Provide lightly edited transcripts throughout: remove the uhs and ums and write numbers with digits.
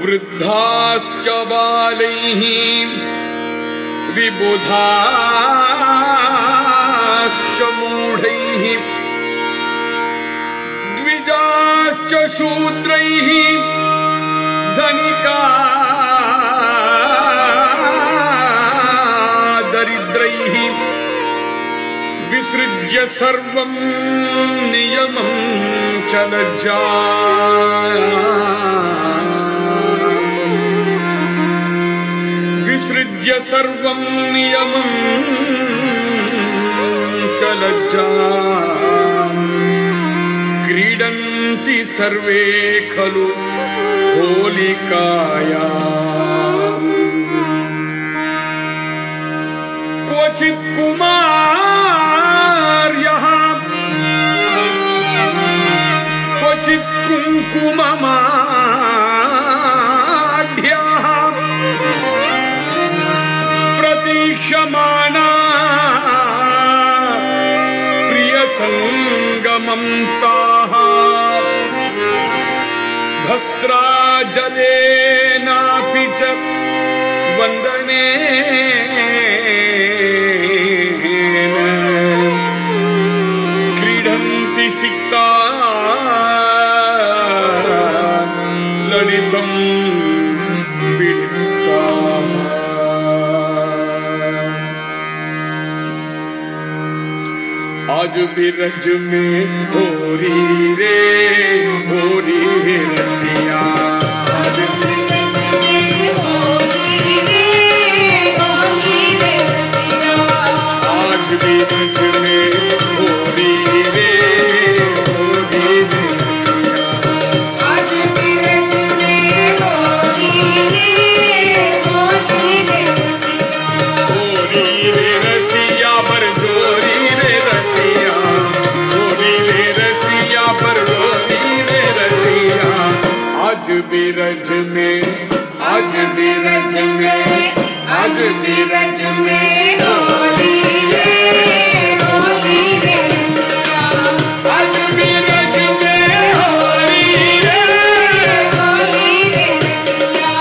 वृद्धाश्च बालैः विबुधाश्च मूढैः द्विजाश्च शूद्रैः धनिका दरिद्रैः विसृज्य सर्वं नियमं च लज्जा विसृज्य सर्वं नियमं च लज्जा क्रीडन्ति सर्वे खलु होलिकायाम् क्वचित् कुमार्यः क्वचित् कुङ्कुममाढ्याः प्रतीक्षमाना प्रियसङ्गमं ताः भस्त्राजलेनापि च वन्दनेन क्रीडन्ति सिक्ता ललितं विलिप्ताः। आज भी रज में होरी रे रसिया, आज भी रज में होरी रे रसिया, आज भी रज में होरी रे रसिया, आज भी रज में होरी रे रसिया, होरी रे रसिया बर जोरी रे रसिया, होरी रे रसिया बर जोरी रे रसिया। आज भी रज में, आज भी रज में, आज भी रज में होली रे रसिया, आज भी रज में होली रे रसिया।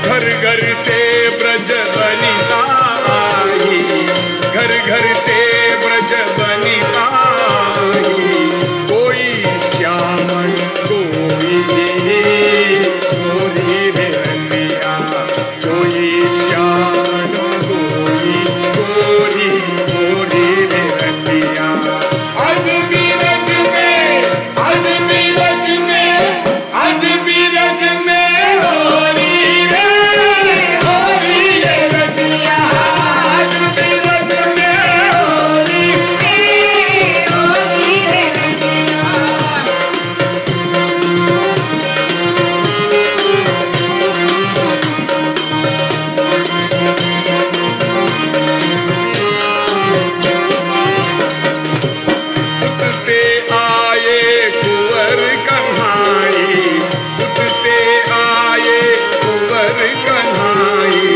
घर घर से ब्रज वनिता आई, घर घर से ब्रज वनिता आई, कोई श्याम कोई गोरी रे रसिया, कोई श्याम कोई गोरी गोरी रे रसिया। आज भी रज में, आज भी रज में, आज भी रज में होली रे रसिया, आज भी रज में होली रे रसिया। उठते आए कुंवर कन्हाई, उठते आए कुंवर कन्हाई,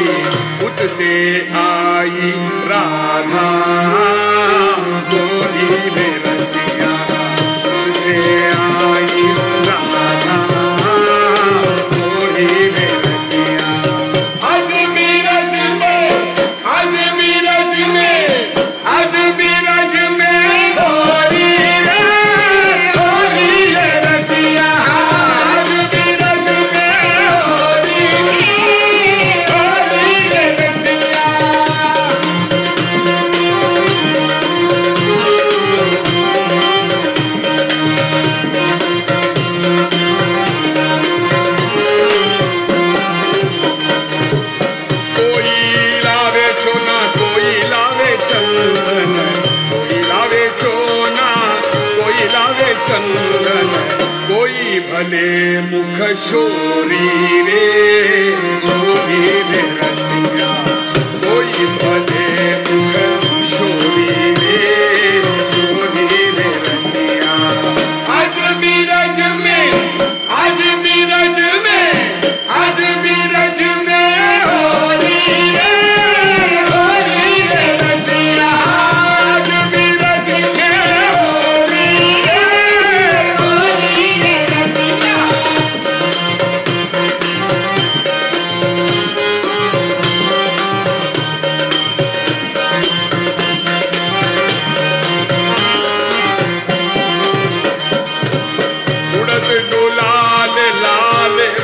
उठते आई राधा गोरी रे रसिया, उठते आई राधा गोरी रे रसिया। आज भी रज में, आज भी रज में, आज भी रज में होली रे रसिया, आज भी रज में होली रे रसिया। कोई लावे चोना, कोई लावे चंदन, कोई लावे चोना, कोई लावे चंदन, कोई भले मुख शोरी रे रसिया, कोई भले मुख शोरी रे रसिया। आज भी रज में, आज भी रज में, आज भी रज में होली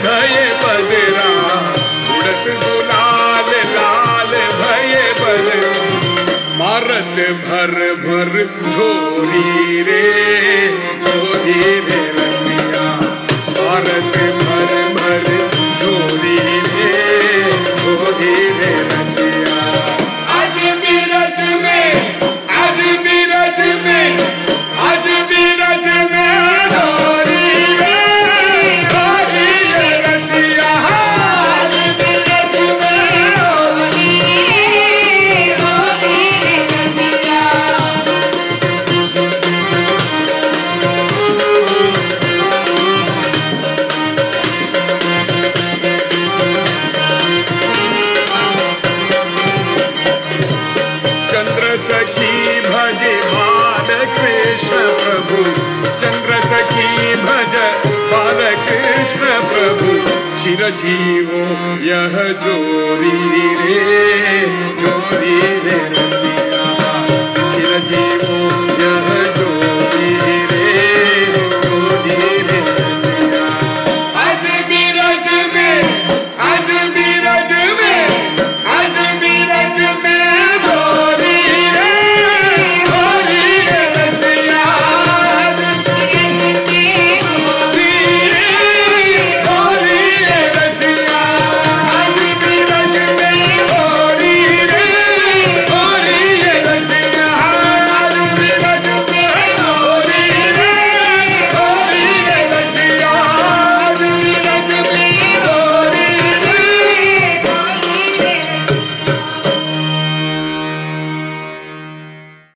भये बदरा उड़त गुलाल लाल भये बदरा मारत भर भर झोरी रे रसिया मारत भर भर झोरी रे रसिया आज भी रज में आज भी रज में आज भी रज में डोरी रे रसिया आज भी रज में डोरी रसिया चंद्र सखी भजे बाल कृष्ण प्रभु चंद्र सखी भज बाल कृष्ण प्रभु चिरजीवो यह जोरी रे